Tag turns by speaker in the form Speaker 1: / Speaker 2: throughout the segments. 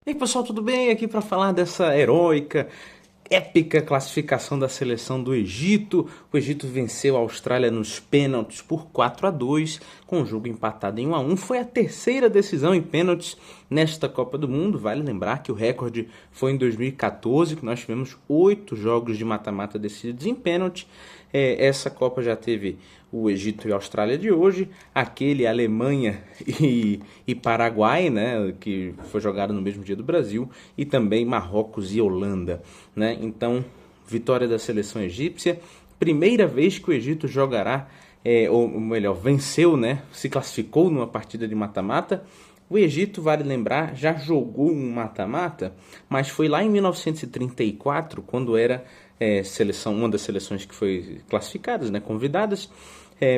Speaker 1: E aí, pessoal, tudo bem? Aqui para falar dessa heróica, épica classificação da seleção do Egito. O Egito venceu a Austrália nos pênaltis por 4-2, com o jogo empatado em 1-1. Foi a terceira decisão em pênaltis nesta Copa do Mundo. Vale lembrar que o recorde foi em 2014, que nós tivemos 8 jogos de mata-mata decididos em pênalti. Essa Copa já teve o Egito e a Austrália de hoje, aquele Alemanha e Paraguai, né, que foi jogado no mesmo dia do Brasil, e também Marrocos e Holanda, né? Então, vitória da seleção egípcia, primeira vez que o Egito jogará, ou melhor, venceu, né, se classificou numa partida de mata-mata. O Egito, vale lembrar, já jogou um mata-mata, mas foi lá em 1934, quando era uma das seleções que foi classificadas, né, convidadas,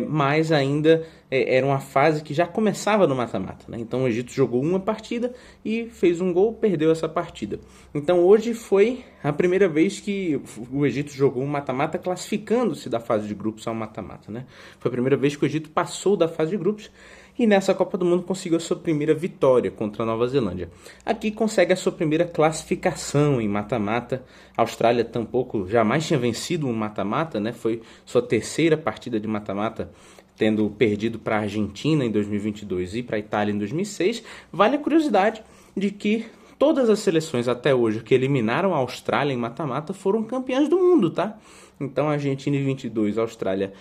Speaker 1: mas ainda era uma fase que já começava no mata-mata, né? Então o Egito jogou uma partida e fez um gol, perdeu essa partida. Então hoje foi a primeira vez que o Egito jogou um mata-mata classificando-se da fase de grupos ao mata-mata, né? Foi a primeira vez que o Egito passou da fase de grupos e nessa Copa do Mundo conseguiu a sua primeira vitória contra a Nova Zelândia. Aqui consegue a sua primeira classificação em mata-mata. A Austrália tampouco jamais tinha vencido um mata-mata, né? Foi sua terceira partida de mata-mata, tendo perdido para a Argentina em 2022 e para a Itália em 2006. Vale a curiosidade de que todas as seleções até hoje que eliminaram a Austrália em mata-mata foram campeãs do mundo, tá? Então a Argentina em 22, a Austrália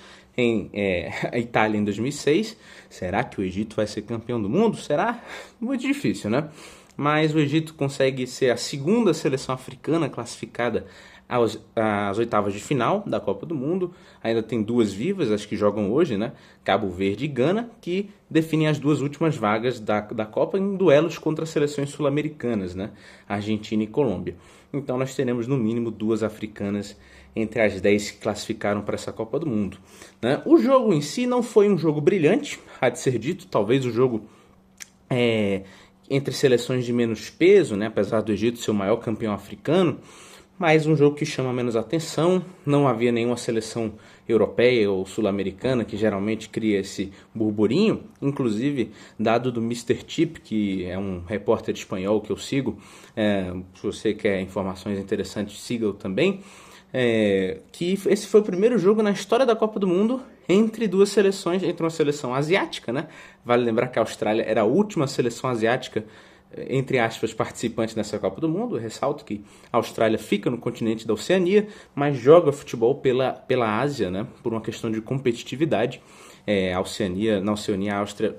Speaker 1: a Itália em 2006. Será que o Egito vai ser campeão do mundo? Será? Muito difícil, né? Mas o Egito consegue ser a segunda seleção africana classificada às oitavas de final da Copa do Mundo. Ainda tem duas vivas, as que jogam hoje, né? Cabo Verde e Gana, que definem as duas últimas vagas da Copa em duelos contra seleções sul-americanas, né? Argentina e Colômbia. Então nós teremos no mínimo duas africanas entre as 10 que classificaram para essa Copa do Mundo, né? O jogo em si não foi um jogo brilhante, há de ser dito, talvez o jogo entre seleções de menos peso, né? Apesar do Egito ser o maior campeão africano, mas um jogo que chama menos atenção. Não havia nenhuma seleção europeia ou sul-americana que geralmente cria esse burburinho, inclusive dado do Mister Chip, que é um repórter espanhol que eu sigo. Se você quer informações interessantes, siga-o também. Que esse foi o primeiro jogo na história da Copa do Mundo entre duas seleções, entre uma seleção asiática, né? Vale lembrar que a Austrália era a última seleção asiática, entre aspas, participante nessa Copa do Mundo. Eu ressalto que a Austrália fica no continente da Oceania, mas joga futebol pela Ásia, né? Por uma questão de competitividade. Na Oceania, a Áustria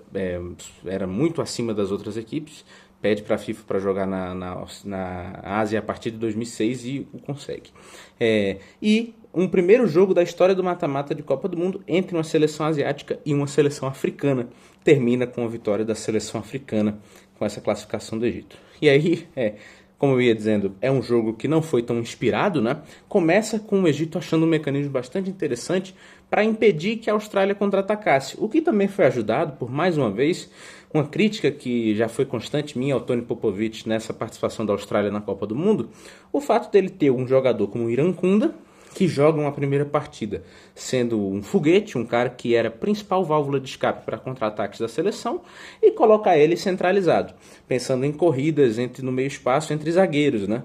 Speaker 1: era muito acima das outras equipes. Pede para a FIFA para jogar na Ásia a partir de 2006 e o consegue. E um primeiro jogo da história do mata-mata de Copa do Mundo entre uma seleção asiática e uma seleção africana. Termina com a vitória da seleção africana com essa classificação do Egito. E aí, como eu ia dizendo, é um jogo que não foi tão inspirado, né? Começa com o Egito achando um mecanismo bastante interessante para impedir que a Austrália contra-atacasse, o que também foi ajudado por, mais uma vez, uma crítica que já foi constante minha ao Tony Popovic nessa participação da Austrália na Copa do Mundo, o fato dele ter um jogador como o Irankunda, que joga uma primeira partida sendo um foguete, um cara que era a principal válvula de escape para contra-ataques da seleção, e coloca ele centralizado, pensando em corridas no meio espaço entre zagueiros, né?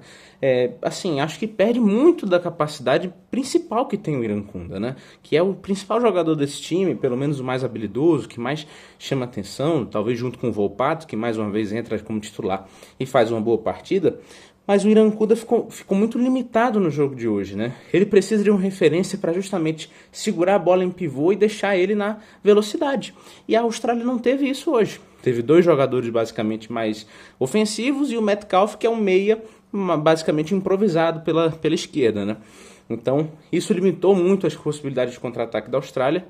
Speaker 1: Acho que perde muito da capacidade principal que tem o Irankunda, né? Que é o principal jogador desse time, pelo menos o mais habilidoso, que mais chama atenção, talvez junto com o Volpato, que mais uma vez entra como titular e faz uma boa partida. Mas o Irankunda ficou muito limitado no jogo de hoje, né? Ele precisa de uma referência para justamente segurar a bola em pivô e deixar ele na velocidade. E a Austrália não teve isso hoje. Teve dois jogadores basicamente mais ofensivos e o Metcalfe, que é um meia basicamente improvisado pela esquerda, né? Então isso limitou muito as possibilidades de contra-ataque da Austrália.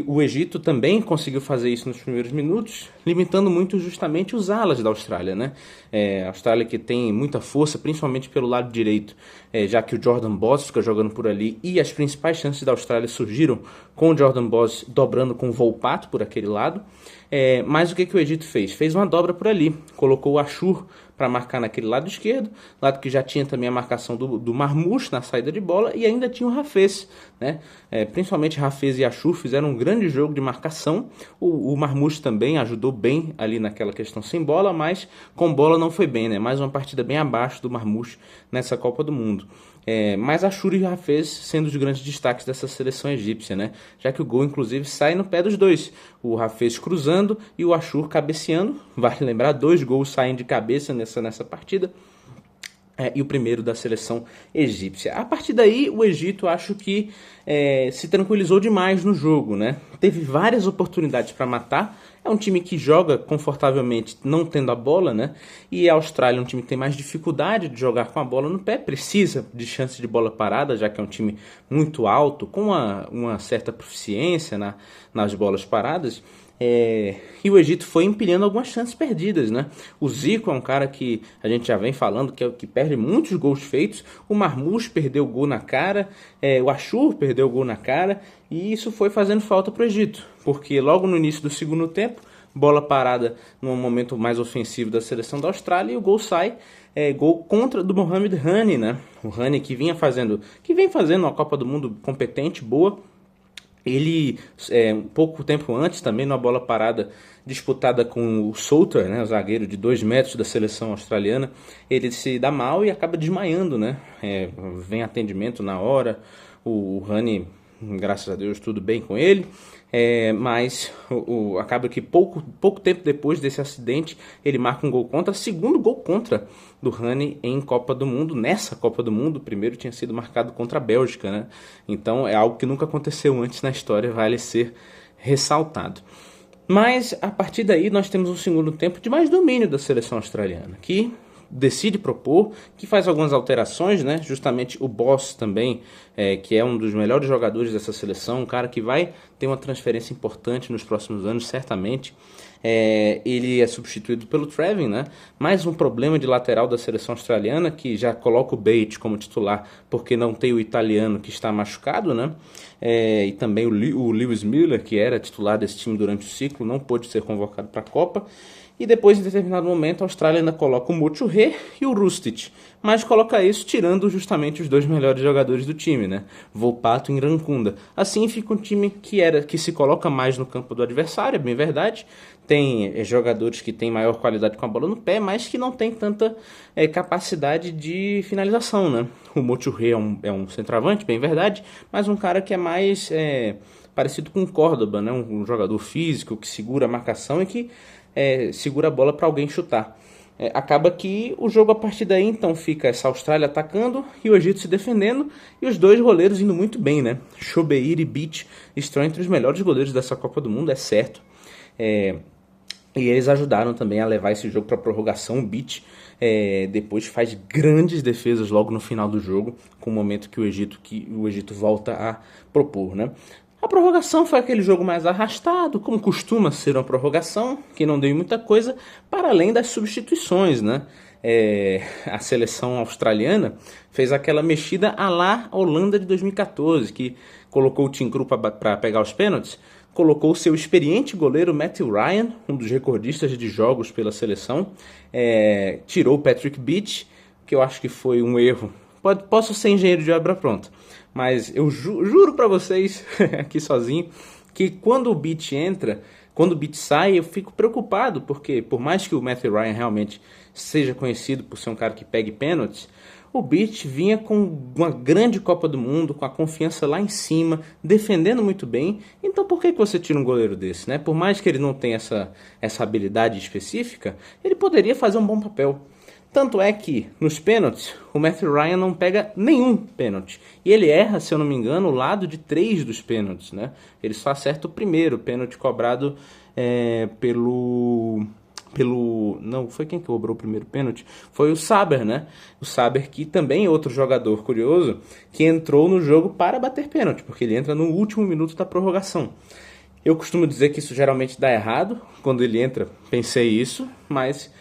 Speaker 1: O Egito também conseguiu fazer isso nos primeiros minutos, limitando muito justamente os alas da Austrália, né? A Austrália que tem muita força, principalmente pelo lado direito, já que o Jordan Boss fica jogando por ali, e as principais chances da Austrália surgiram com o Jordan Boss dobrando com o Volpato por aquele lado. Mas o que o Egito fez? Fez uma dobra por ali, colocou o Ashur para marcar naquele lado esquerdo, lado que já tinha também a marcação do Marmoush na saída de bola, e ainda tinha o Hafez, né? Principalmente Hafez e Achour fizeram um grande jogo de marcação. O Marmoush também ajudou bem ali naquela questão sem bola, mas com bola não foi bem, né? Mais uma partida bem abaixo do Marmoush nessa Copa do Mundo. Mas Achour e Hafez sendo os grandes destaques dessa seleção egípcia, né? Já que o gol, inclusive, sai no pé dos dois. O Hafez cruzando e o Achour cabeceando. Vale lembrar, 2 gols saem de cabeça nessa partida. E o primeiro da seleção egípcia. A partir daí, o Egito acho que se tranquilizou demais no jogo, né? Teve várias oportunidades para matar. É um time que joga confortavelmente não tendo a bola, né? E a Austrália é um time que tem mais dificuldade de jogar com a bola no pé, precisa de chance de bola parada, já que é um time muito alto, com uma certa proficiência nas bolas paradas. E o Egito foi empilhando algumas chances perdidas, né? O Zico é um cara que a gente já vem falando que perde muitos gols feitos. O Marmoush perdeu o gol na cara, o Achour perdeu o gol na cara, e isso foi fazendo falta para o Egito, porque logo no início do segundo tempo, bola parada no momento mais ofensivo da seleção da Austrália, e o gol sai, gol contra do Mohamed Hani, né? O Hani que vem fazendo uma Copa do Mundo competente, boa. Ele, um pouco tempo antes, também numa bola parada disputada com o Souter, né, o zagueiro de 2 metros da seleção australiana, ele se dá mal e acaba desmaiando, né? Vem atendimento na hora, o Hani, graças a Deus, tudo bem com ele. Mas acaba que pouco tempo depois desse acidente ele marca um gol contra, segundo gol contra do Hani em Copa do Mundo, nessa Copa do Mundo. O primeiro tinha sido marcado contra a Bélgica, né? Então é algo que nunca aconteceu antes na história, vale ser ressaltado. Mas a partir daí nós temos um segundo tempo de mais domínio da seleção australiana, que decide propor, que faz algumas alterações, né? Justamente o Boss também, que é um dos melhores jogadores dessa seleção, um cara que vai ter uma transferência importante nos próximos anos, certamente. Ele é substituído pelo Trevin, né? Mais um problema de lateral da seleção australiana, que já coloca o Bates como titular porque não tem o italiano que está machucado, né? E também o Lewis Miller, que era titular desse time durante o ciclo, não pôde ser convocado para a Copa. E depois, em determinado momento, a Austrália ainda coloca o Mochuré e o Rustic, mas coloca isso tirando justamente os 2 melhores jogadores do time, né? Volpato e Nrankunda. Assim fica um time que se coloca mais no campo do adversário, é bem verdade. Tem jogadores que têm maior qualidade com a bola no pé, mas que não tem tanta capacidade de finalização, né? O Mochuré é um centroavante, bem verdade, mas um cara que é mais parecido com o Córdoba, né? Um jogador físico que segura a marcação e que segura a bola para alguém chutar. Acaba que o jogo a partir daí então fica essa Austrália atacando e o Egito se defendendo, e os 2 goleiros indo muito bem, né? Chobeir e Beach estão entre os melhores goleiros dessa Copa do Mundo, é certo. E eles ajudaram também a levar esse jogo para a prorrogação. O Beach depois faz grandes defesas logo no final do jogo, com o momento que o Egito volta a propor, né? A prorrogação foi aquele jogo mais arrastado, como costuma ser uma prorrogação, que não deu muita coisa, para além das substituições, né? A seleção australiana fez aquela mexida à la Holanda de 2014, que colocou o Tim Krul para pegar os pênaltis, colocou o seu experiente goleiro Matthew Ryan, um dos recordistas de jogos pela seleção, tirou o Patrick Beach, que eu acho que foi um erro. Posso ser engenheiro de obra pronta, mas eu juro para vocês, aqui sozinho, que quando o Beach sai, eu fico preocupado, porque por mais que o Matthew Ryan realmente seja conhecido por ser um cara que pegue pênaltis, o Beach vinha com uma grande Copa do Mundo, com a confiança lá em cima, defendendo muito bem. Então por que você tira um goleiro desse, né? Por mais que ele não tenha essa habilidade específica, ele poderia fazer um bom papel. Tanto é que, nos pênaltis, o Matthew Ryan não pega nenhum pênalti. E ele erra, se eu não me engano, o lado de 3 dos pênaltis, né? Ele só acerta o primeiro pênalti cobrado Não, foi quem que cobrou o primeiro pênalti? Foi o Saber, né? O Saber, que também é outro jogador curioso, que entrou no jogo para bater pênalti, porque ele entra no último minuto da prorrogação. Eu costumo dizer que isso geralmente dá errado. Quando ele entra, pensei isso, mas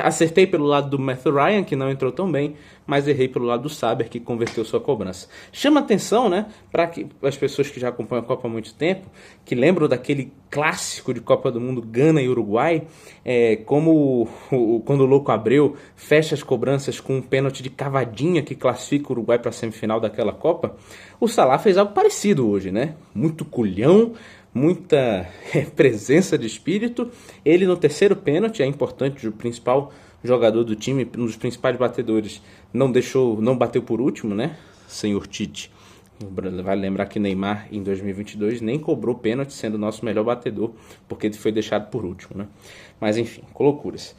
Speaker 1: Acertei pelo lado do Matthew Ryan, que não entrou tão bem, mas errei pelo lado do Saber, que converteu sua cobrança. Chama atenção, né, para as pessoas que já acompanham a Copa há muito tempo, que lembram daquele clássico de Copa do Mundo, Gana e Uruguai, quando o Louco Abreu fecha as cobranças com um pênalti de cavadinha que classifica o Uruguai para a semifinal daquela Copa, o Salah fez algo parecido hoje, né? Muito culhão, muita presença de espírito. Ele no terceiro pênalti, é importante, o principal jogador do time, um dos principais batedores, não bateu por último, né? Senhor Tite. Vale lembrar que Neymar em 2022 nem cobrou pênalti, sendo o nosso melhor batedor, porque ele foi deixado por último, né? Mas enfim, loucuras.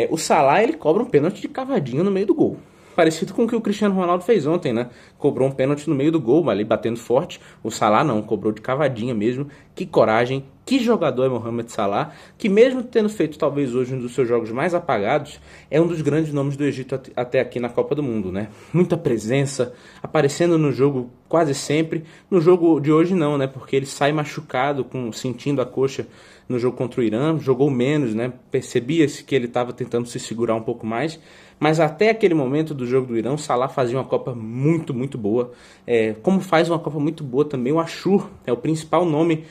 Speaker 1: O Salah, ele cobra um pênalti de cavadinha no meio do gol. Parecido com o que o Cristiano Ronaldo fez ontem, né? Cobrou um pênalti no meio do gol, ali batendo forte. O Salah não, cobrou de cavadinha mesmo. Que coragem, que jogador é Mohamed Salah, que mesmo tendo feito talvez hoje um dos seus jogos mais apagados, é um dos grandes nomes do Egito até aqui na Copa do Mundo, né? Muita presença, aparecendo no jogo quase sempre. No jogo de hoje não, né? Porque ele sai machucado, sentindo a coxa no jogo contra o Irã, jogou menos, né? Percebia-se que ele estava tentando se segurar um pouco mais, mas até aquele momento do jogo do Irã, o Salah fazia uma Copa muito, muito boa. Como faz uma Copa muito boa também o Achour, é o principal nome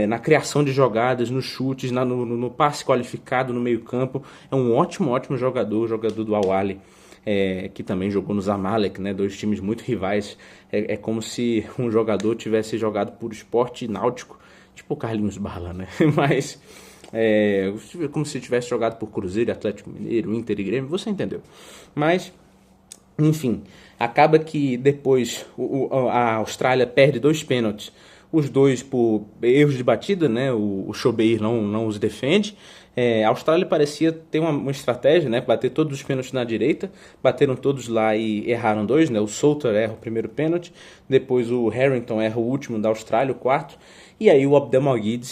Speaker 1: na criação de jogadas, nos chutes, no passe qualificado, no meio campo. É um ótimo, ótimo jogador do Al-Ahly. Que também jogou no Zamalek, né, dois times muito rivais. É como se um jogador tivesse jogado por esporte náutico, tipo o Carlinhos Bala, né? Mas como se tivesse jogado por Cruzeiro, Atlético Mineiro, Inter e Grêmio, você entendeu. Mas, enfim, acaba que depois a Austrália perde 2 pênaltis, os dois por erros de batida, né? O Chobeir não os defende. A Austrália parecia ter uma estratégia, né? Bater todos os pênaltis na direita, bateram todos lá e erraram 2, né? O Salter erra o primeiro pênalti, depois o Harrington erra o último da Austrália, o quarto, e aí o Abdelmajid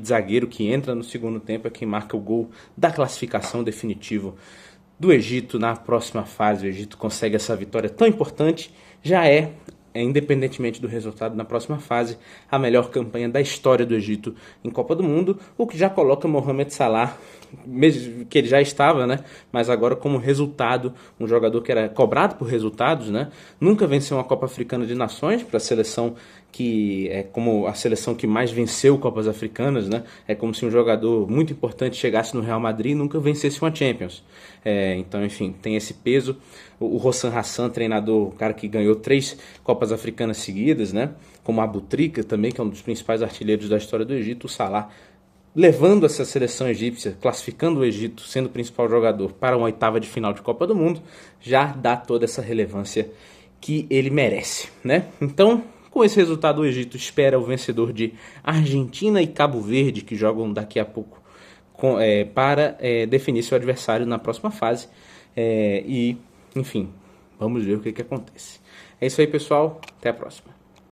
Speaker 1: zagueiro que entra no segundo tempo, é quem marca o gol da classificação definitivo do Egito na próxima fase. O Egito consegue essa vitória tão importante, já independentemente do resultado na próxima fase, a melhor campanha da história do Egito em Copa do Mundo, o que já coloca Mohamed Salah, mesmo que ele já estava, né, mas agora como resultado, um jogador que era cobrado por resultados, né, nunca venceu uma Copa Africana de Nações, para a seleção que é como a seleção que mais venceu Copas Africanas, né? É como se um jogador muito importante chegasse no Real Madrid e nunca vencesse uma Champions. Então, enfim, tem esse peso. O Hossan Hassan, treinador, o cara que ganhou 3 Copas Africanas seguidas, né? Como a Abu Trika também, que é um dos principais artilheiros da história do Egito, o Salah, levando essa seleção egípcia, classificando o Egito, sendo o principal jogador para uma 8ª de final de Copa do Mundo, já dá toda essa relevância que ele merece, né? Então, com esse resultado, o Egito espera o vencedor de Argentina e Cabo Verde, que jogam daqui a pouco, para definir seu adversário na próxima fase. Enfim, vamos ver o que acontece. É isso aí, pessoal. Até a próxima.